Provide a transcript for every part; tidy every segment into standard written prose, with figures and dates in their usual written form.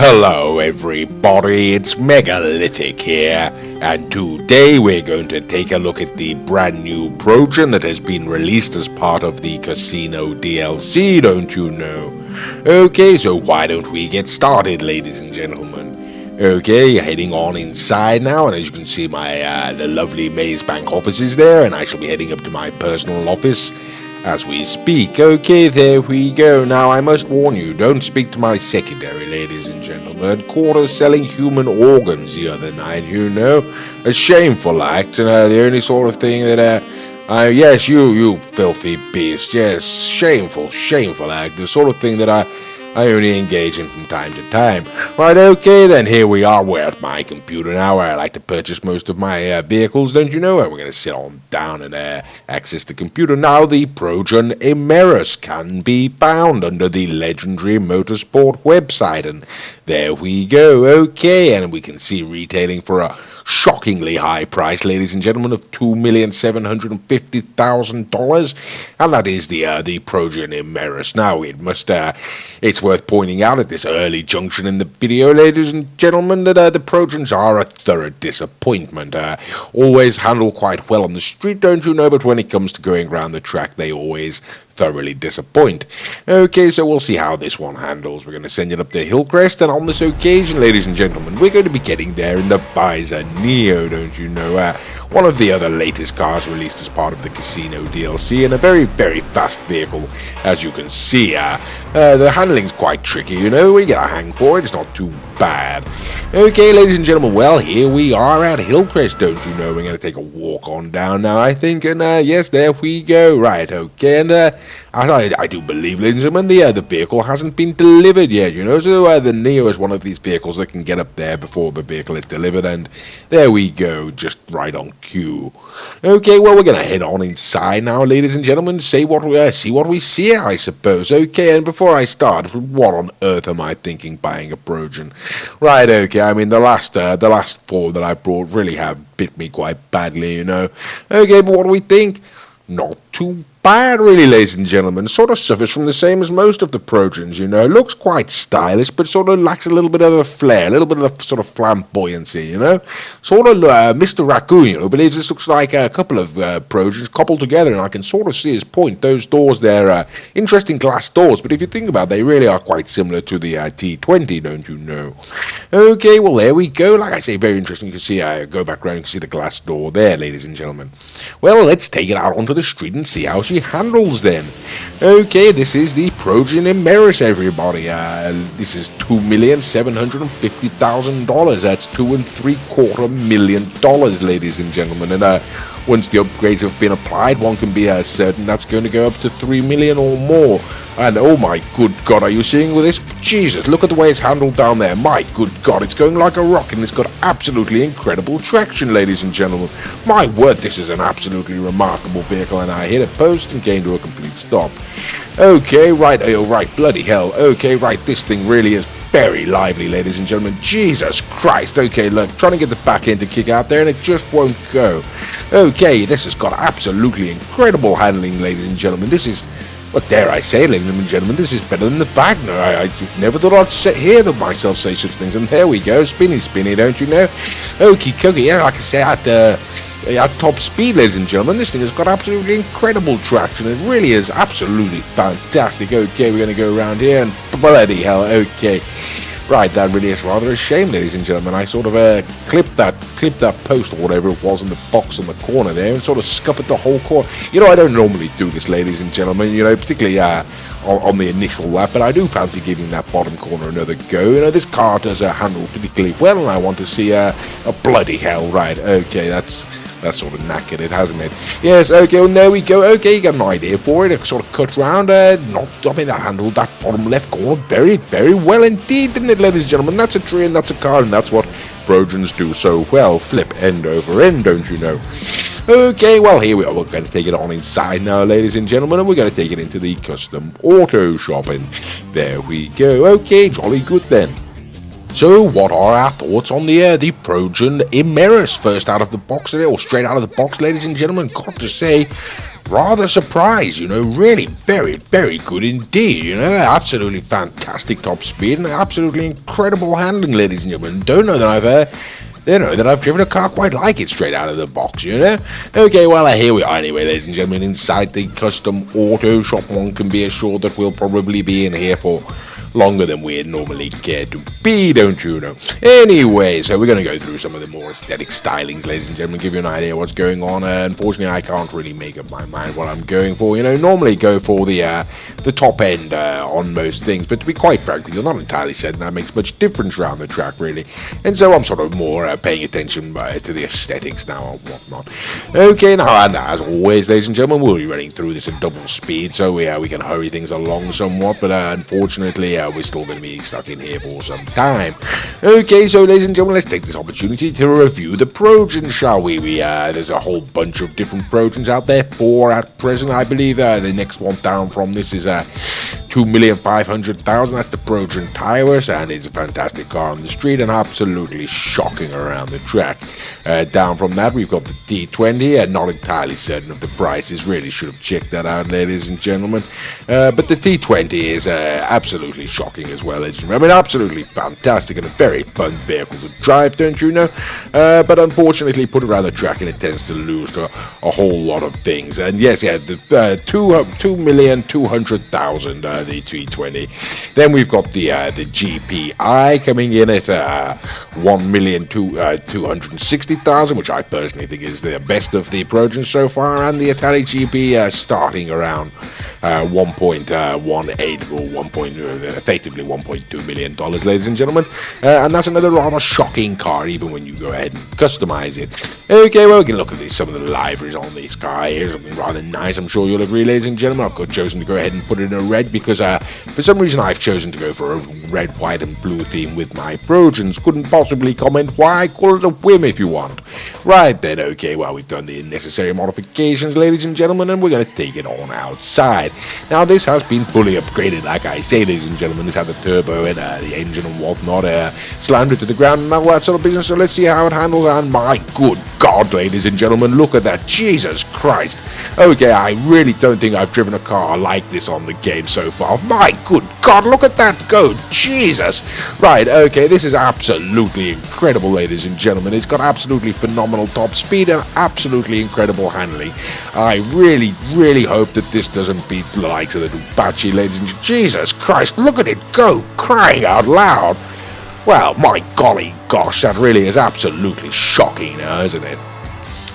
Hello everybody, it's Megalithic here, and today we're going to take a look at the brand new Progen that has been released as part of the Casino DLC, don't you know? Okay, so why don't we get started, ladies and gentlemen? Okay, heading on inside now, and as you can see my the lovely Maze Bank office is there, and I shall be heading up to my personal office as we speak. Okay, there we go. Now, I must warn you, don't speak to my secretary, ladies and gentlemen. Caught her selling human organs the other night, you know. A shameful act, and the only sort of thing that, yes, you filthy beast. Yes, shameful act. The sort of thing that I only engage in from time to time. Right, okay, then here we are. We're at my computer now, where I like to purchase most of my vehicles, don't you know? And we're going to sit on down and access the computer. Now, the Progen Emerus can be found under the legendary motorsport website. And there we go, okay, and we can see retailing for a shockingly high price, ladies and gentlemen, of $2,750,000, and that is the Progen Emerus. Now, it's worth pointing out at this early junction in the video, ladies and gentlemen, that the Progens are a thorough disappointment. Always handle quite well on the street, don't you know, but when it comes to going around the track, they always thoroughly disappoint. Okay, so we'll see how this one handles. We're going to send it up to Hillcrest, and on this occasion, ladies and gentlemen, we're going to be getting there in the Visor Neo, don't you know, one of the other latest cars released as part of the Casino DLC, and a very, very fast vehicle, as you can see. The handling's quite tricky, you know. We get a hang for it. It's not too bad. Okay, ladies and gentlemen, well, here we are at Hillcrest, don't you know. We're going to take a walk on down now, I think, and yes, there we go. Right, okay, and I do believe, ladies and gentlemen, the vehicle hasn't been delivered yet, you know, so the Neo is one of these vehicles that can get up there before the vehicle is delivered, and there we go, just right on cue. Okay, well, we're going to head on inside now, ladies and gentlemen, see what we see, I suppose. Okay, and before I start, what on earth am I thinking buying a Progen? Right, okay, I mean, the last four that I brought really have bit me quite badly, you know. Okay, but what do we think? Not too bad, really, ladies and gentlemen. Sort of suffers from the same as most of the Progens, you know. Looks quite stylish, but sort of lacks a little bit of a flair, a little bit of a sort of flamboyancy, you know. Sort of Mr. Raccoon, you know, believes this looks like a couple of Progens coupled together, and I can sort of see his point. Those doors there, interesting glass doors, but if you think about it, they really are quite similar to the T20, don't you know. Okay, well, there we go. Like I say, very interesting. You can see, go back around, you can see the glass door there, ladies and gentlemen. Well, let's take it out onto the street and see how she handles then. Okay, this is the Progen Emerus, everybody. This is $2,750,000. That's $2.75 million, ladies and gentlemen. And once the upgrades have been applied, one can be certain that's going to go up to $3 million or more. And oh my good God, are you seeing with this? Jesus, look at the way it's handled down there. My good God, it's going like a rocket, and it's got absolutely incredible traction, ladies and gentlemen. My word, this is an absolutely remarkable vehicle, and I hit a post and came to a complete stop. Okay, right, oh right, bloody hell. Okay, right, this thing really is very lively, ladies and gentlemen. Jesus Christ. Okay, look, trying to get the back end to kick out there, and it just won't go. Okay, this has got absolutely incredible handling, ladies and gentlemen. This is, what dare I say, ladies and gentlemen, this is better than the Wagner. I never thought I'd hear myself say such things, and there we go, spinny, don't you know? Okie dokie, yeah, like I say, at top speed, ladies and gentlemen, this thing has got absolutely incredible traction. It really is absolutely fantastic. Okay, we're going to go around here, and bloody hell, okay. Right, that really is rather a shame, ladies and gentlemen. I sort of clipped that post or whatever it was in the box in the corner there, and sort of scuppered the whole corner. You know, I don't normally do this, ladies and gentlemen, you know, particularly on the initial lap, but I do fancy giving that bottom corner another go. You know, this car does handle particularly well, and I want to see a bloody hell. Right, okay, that's sort of knackered it, hasn't it? Yes, okay, and there we go. Okay, you got an idea for it. It sort of cut round. I mean, that handled that bottom left corner very, very well indeed, didn't it, ladies and gentlemen? That's a tree and that's a car, and that's what Progens do so well. Flip end over end, don't you know? Okay, well, here we are. We're going to take it on inside now, ladies and gentlemen, and we're going to take it into the custom auto shop, and there we go. Okay, jolly good then. So, what are our thoughts on the Progen Emerus? First out of the box, or straight out of the box, ladies and gentlemen, got to say, rather surprised, really very, very good indeed, absolutely fantastic top speed and absolutely incredible handling, ladies and gentlemen. Don't know that I've driven a car quite like it straight out of the box, Okay, well, here we are anyway, ladies and gentlemen, inside the custom auto shop. One can be assured that we'll probably be in here for longer than we'd normally care to be, don't you know? Anyway, so we're going to go through some of the more aesthetic stylings, ladies and gentlemen, give you an idea what's going on. Unfortunately, I can't really make up my mind what I'm going for. Normally go for the top end on most things, but to be quite frank with you, I'm not entirely certain that makes much difference around the track, really. And so I'm sort of more paying attention to the aesthetics now and whatnot. Okay, now, and as always, ladies and gentlemen, we'll be running through this at double speed, so we can hurry things along somewhat, but unfortunately, we're still going to be stuck in here for some time. Okay, so ladies and gentlemen, let's take this opportunity to review the Progen, shall we? There's a whole bunch of different Progens out there, 4 at present, I believe. The next one down from this is 2,500,000. That's the Progen Tyrus, and it's a fantastic car on the street and absolutely shocking around the track. Down from that, we've got the T20, and not entirely certain of the prices. Really should have checked that out, ladies and gentlemen. But the T20 is absolutely shocking as well. I mean, absolutely fantastic and a very fun vehicle to drive, don't you know? But unfortunately, put around the track and it tends to lose to a whole lot of things. And yes, the 2,200,000, the T20. Then we've got the GPI coming in at 1,260,000, which I personally think is the best of the Progens so far, and the Italic GP starting around 1.18 or effectively $1.2 million, ladies and gentlemen, and that's another rather shocking car, even when you go ahead and customize it. Okay, well, we can look at some of the liveries on this car. Here's something rather nice, I'm sure you'll agree, ladies and gentlemen. I've chosen to go ahead and put it in a red because for some reason I've chosen to go for a red, white and blue theme with my Progens. Couldn't possibly comment why. Call it a whim if you want. Right then, okay, well, we've done the necessary modifications, ladies and gentlemen, and we're going to take it on outside. Now, this has been fully upgraded, like I say, ladies and gentlemen. This had the turbo and the engine and whatnot, slammed it to the ground and all that sort of business, so let's see how it handles, and my good God, ladies and gentlemen, look at that. Jesus Christ. Okay, I really don't think I've driven a car like this on the game so far. My good God, look at that go. Jesus. Right, okay, this is absolutely incredible, ladies and gentlemen. It's got absolutely phenomenal top speed and absolutely incredible handling. I really, really hope that this doesn't beat the likes of the Ducati, ladies and gentlemen. Jesus Christ, look at it go, crying out loud. Well, my golly gosh, that really is absolutely shocking now, isn't it?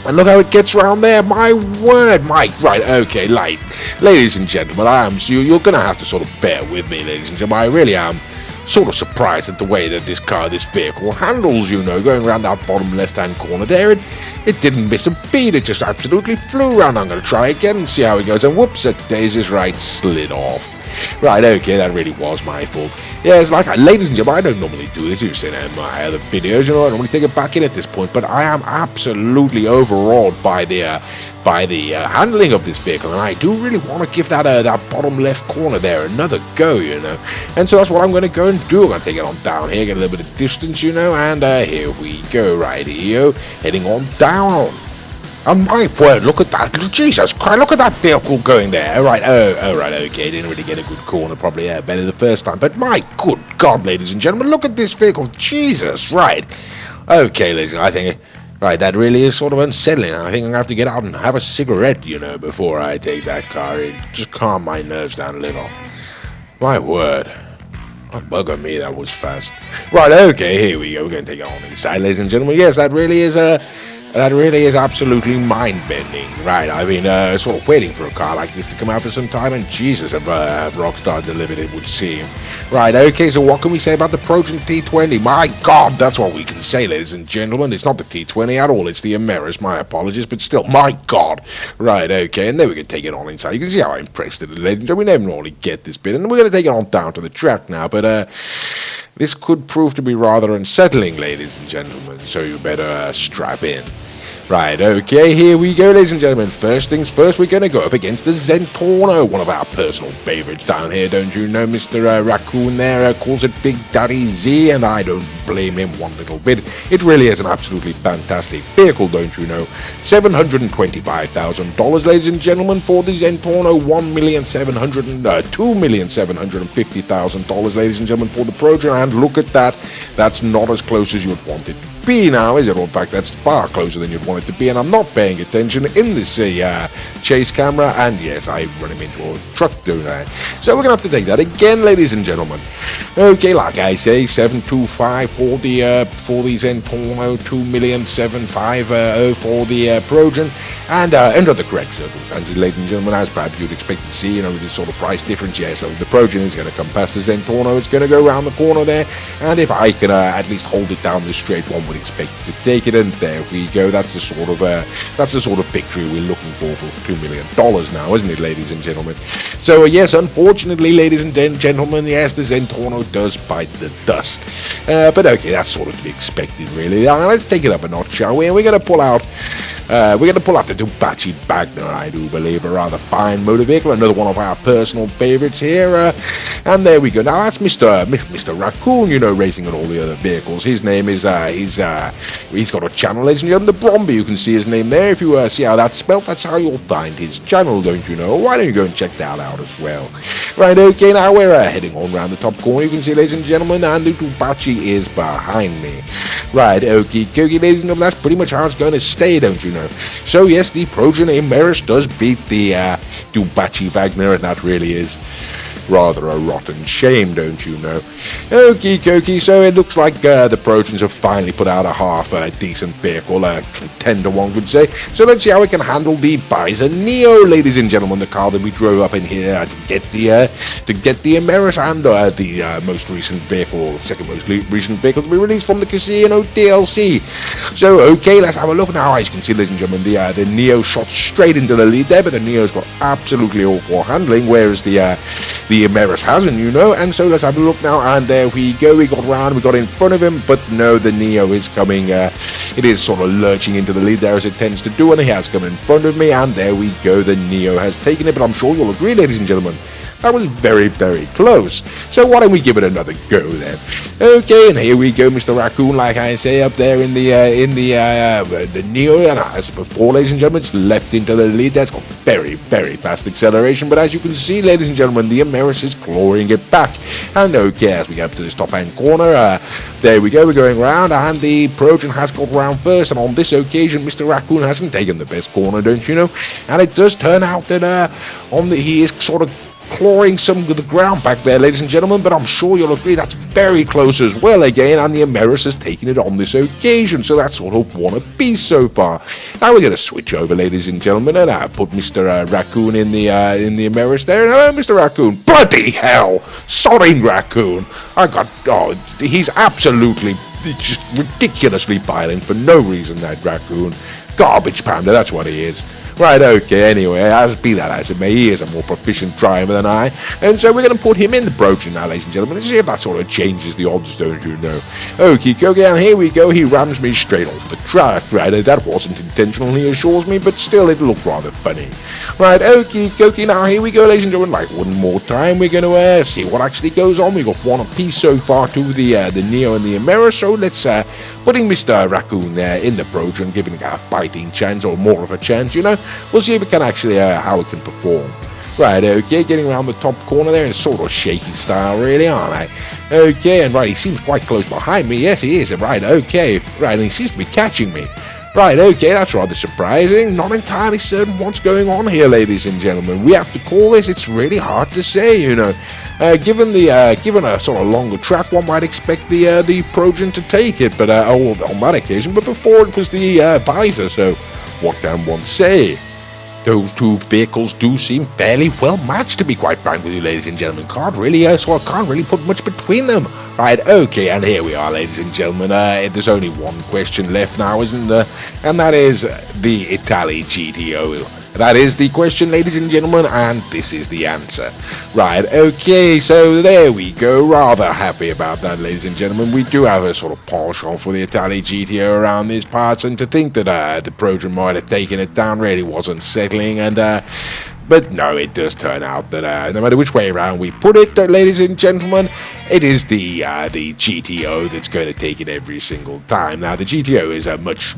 And look how it gets around there. My word, right, okay, ladies and gentlemen, you're going to have to sort of bear with me, ladies and gentlemen. I really am sort of surprised at the way that this vehicle handles, going around that bottom left-hand corner there. It didn't miss a beat. It just absolutely flew around. I'm going to try again and see how it goes. And whoops, that daisies right slid off. Right, okay, that really was my fault. Yeah, it's like, ladies and gentlemen, I don't normally do this. You've seen it in my other videos, I normally take it back in at this point, but I am absolutely overawed by the handling of this vehicle, and I do really want to give that bottom left corner there another go, and so that's what I'm going to go and do. I'm going to take it on down here, get a little bit of distance, and here we go, right here, heading on down. And my word, look at that. Jesus Christ, look at that vehicle going there. Right, right, okay, didn't really get a good corner, probably better the first time. But my good God, ladies and gentlemen, look at this vehicle. Jesus, right. Okay, ladies, I think, right, that really is sort of unsettling. I think I'm going to have to get out and have a cigarette, before I take that car in. Just calm my nerves down a little. My word. Oh, bugger me, that was fast. Right, okay, here we go. We're going to take it on inside, ladies and gentlemen. Yes, that really is absolutely mind-bending, right? I've been sort of waiting for a car like this to come out for some time, and Jesus, have Rockstar delivered, it would seem. Right, okay, so what can we say about the Progen T20? My God, that's what we can say, ladies and gentlemen. It's not the T20 at all, it's the Emerus, my apologies, but still, my God. Right, okay, and then we can take it on inside. You can see how impressed it is, ladies and gentlemen. We never normally get this bit, and we're going to take it on down to the track now, but this could prove to be rather unsettling, ladies and gentlemen, so you better strap in. Right, okay, here we go, ladies and gentlemen. First things first, we're going to go up against the Zentorno, one of our personal favourites down here, don't you know? Mr. Raccoon there calls it Big Daddy Z, and I don't blame him one little bit. It really is an absolutely fantastic vehicle, don't you know? $725,000, ladies and gentlemen, for the Zentorno. $2,750,000, ladies and gentlemen, for the Progen, and look at that. That's not as close as you'd want it to be now, is it? Or in fact, that's far closer than you'd want it to be, and I'm not paying attention in this chase camera, and yes, I run him into a truck, don't I? So we're gonna have to take that again, ladies and gentlemen. Okay, like I say, 725 for the Zentorno, 2,750,000 for the Progen, and under the correct circumstances, ladies and gentlemen, as perhaps you'd expect to see, you know, this sort of price difference. Yeah, so the Progen is going to come past the Zentorno, it's going to go around the corner there, and if I can at least hold it down the straight, one would expect to take it, and there we go. That's the sort of victory we're looking for $2 million now, isn't it, ladies and gentlemen? So yes, unfortunately, ladies and gentlemen, yes, the Zentorno does bite the dust, but okay, that's sort of to be expected, really. Now, let's take it up a notch, shall we? And we're going to pull out the Ducati Wagner, I do believe, a rather fine motor vehicle, another one of our personal favourites here, and there we go. Now that's Mr. Raccoon, you know, racing on all the other vehicles. His name is he's got a channel, ladies and gentlemen, the Bromby. You can see his name there. If you see how that's spelled, that's how you'll find his channel, don't you know? Why don't you go and check that out as well? Right, okay, now we're heading on around the top corner. You can see, ladies and gentlemen, and the Ducati is behind me. Right, okay, ladies and gentlemen, that's pretty much how it's going to stay, don't you know? So yes, the Progen Emerus does beat the Ducati Wagner, and that really is rather a rotten shame, don't you know? Okie dokie, so it looks like the Progens have finally put out a half decent vehicle, contender, one could say. So let's see how we can handle the Bison Neo, ladies and gentlemen, the car that we drove up in here to get the Emerus, and the most recent vehicle, second most recent vehicle to be released from the Casino DLC. So okay, let's have a look now. As you can see, ladies and gentlemen, the Neo shot straight into the lead there, but the Neo's got absolutely awful handling, whereas the Emerus hasn't, you know. And so let's have a look now, and there we go. We got round, we got in front of him, but no, the Neo is coming. It is sort of lurching into the lead there, as it tends to do, and he has come in front of me, and there we go. The Neo has taken it, but I'm sure you'll agree, ladies and gentlemen, that was very, very close. So why don't we give it another go then? Okay, and here we go, Mr. Raccoon, like I say, up there in the Neo, and as before, ladies and gentlemen, it's left into the lead. That's got very, very fast acceleration, but as you can see, ladies and gentlemen, the Emerus is clawing it back. And okay, as we get up to this top-hand corner, there we go, we're going round, and the Progen has got round first, and on this occasion, Mr. Raccoon hasn't taken the best corner, don't you know? And it does turn out that he is sort of clawing some of the ground back there, ladies and gentlemen, but I'm sure you'll agree that's very close as well again, and the Emerus has taken it on this occasion, so that's sort of one apiece so far. Now we're going to switch over, ladies and gentlemen, and put Mr. Raccoon in the Emerus there. Hello, Mr. Raccoon. Bloody hell! Sodding Raccoon! He's absolutely just ridiculously violent for no reason, that Raccoon. Garbage pounder, that's what he is. Right, okay, anyway, as be that as it may, he is a more proficient driver than I, and so we're going to put him in the Progen now, ladies and gentlemen, and see if that sort of changes the odds, don't you know? Okie dokie, and here we go, he rams me straight off the track. Right, that wasn't intentional, he assures me, but still, it looked rather funny. Right, okie dokie, now here we go, ladies and gentlemen, like one more time, we're going to see what actually goes on. We got one apiece so far to the Neo and the Emerus, so let's putting Mr. Raccoon there in the Progen, giving it a fighting chance, or more of a chance, you know. We'll see if it can actually, how it can perform. Right, okay, getting around the top corner there in sort of shaky style, really, aren't I? Okay, and right, he seems quite close behind me. Yes, he is. Right, okay. Right, and he seems to be catching me. Right, okay, that's rather surprising. Not entirely certain what's going on here, ladies and gentlemen. We have to call this. It's really hard to say, you know. Given a sort of longer track, one might expect the Progen to take it, but on that occasion. But before it was the Visor, so what can one say? Those two vehicles do seem fairly well matched, to be quite frank with you, ladies and gentlemen. Can't really put much between them. Right, okay, and here we are, ladies and gentlemen. There's only one question left now, isn't there? And that is the Italy GTO. That is the question, ladies and gentlemen, and this is the answer. Right, okay, so there we go. Rather happy about that, ladies and gentlemen. We do have a sort of penchant for the Italian GTO around these parts, and to think that the Progen might have taken it down really was unsettling, and but no, it does turn out that no matter which way around we put it, ladies and gentlemen, it is the GTO that's going to take it every single time. Now, the GTO is a much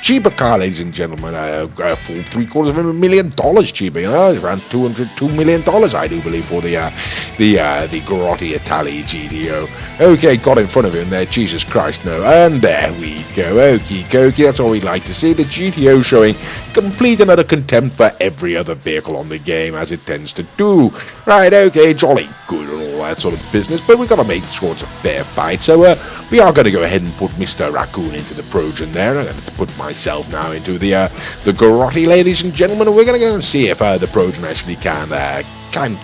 cheaper car, ladies and gentlemen, a full $750,000 cheaper. You know, it's around $202 million, I do believe, for the Grotti Italia GTO. Okay, got in front of him there, Jesus Christ, no, and there we go. Okie dokie, that's all we'd like to see. The GTO showing complete and utter contempt for every other vehicle on the game, as it tends to do. Right, okay, jolly good and all that sort of business, but we've got to make sure it's a fair fight, so we are going to go ahead and put Mr. Raccoon into the Progen there. I'm going to put myself now into the Grotti, ladies and gentlemen, and we're going to go and see if the Progen actually can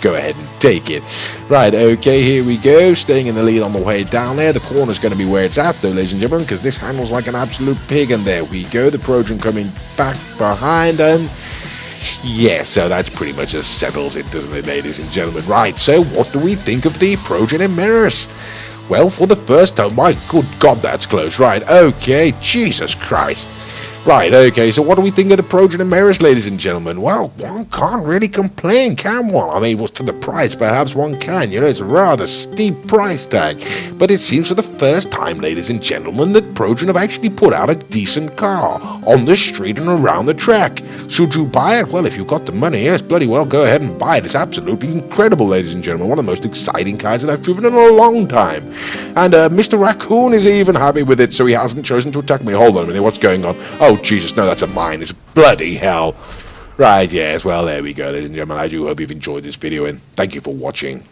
go ahead and take it. Right, okay, here we go, staying in the lead on the way down there. The corner's going to be where it's at, though, ladies and gentlemen, because this handles like an absolute pig, and there we go, the Progen coming back behind, and yeah, so that's pretty much just settles it, doesn't it, ladies and gentlemen? Right, so what do we think of the Progen Emerus? Well, for the first time, my good God, that's close. Right, okay, Jesus Christ. Right, okay, so what do we think of the Progen Emerus, ladies and gentlemen? Well, one can't really complain, can one? I mean, for the price, perhaps one can. You know, it's a rather steep price tag. But it seems for the first time, ladies and gentlemen, that Progen have actually put out a decent car on the street and around the track. Should you buy it? Well, if you've got the money, yes, bloody well, go ahead and buy it. It's absolutely incredible, ladies and gentlemen. One of the most exciting cars that I've driven in a long time. And Mr. Raccoon is even happy with it, so he hasn't chosen to attack me. Hold on a minute, what's going on? Oh, Jesus, no, that's a mine. It's bloody hell. Right, yes, well, there we go, ladies and gentlemen. I do hope you've enjoyed this video, and thank you for watching.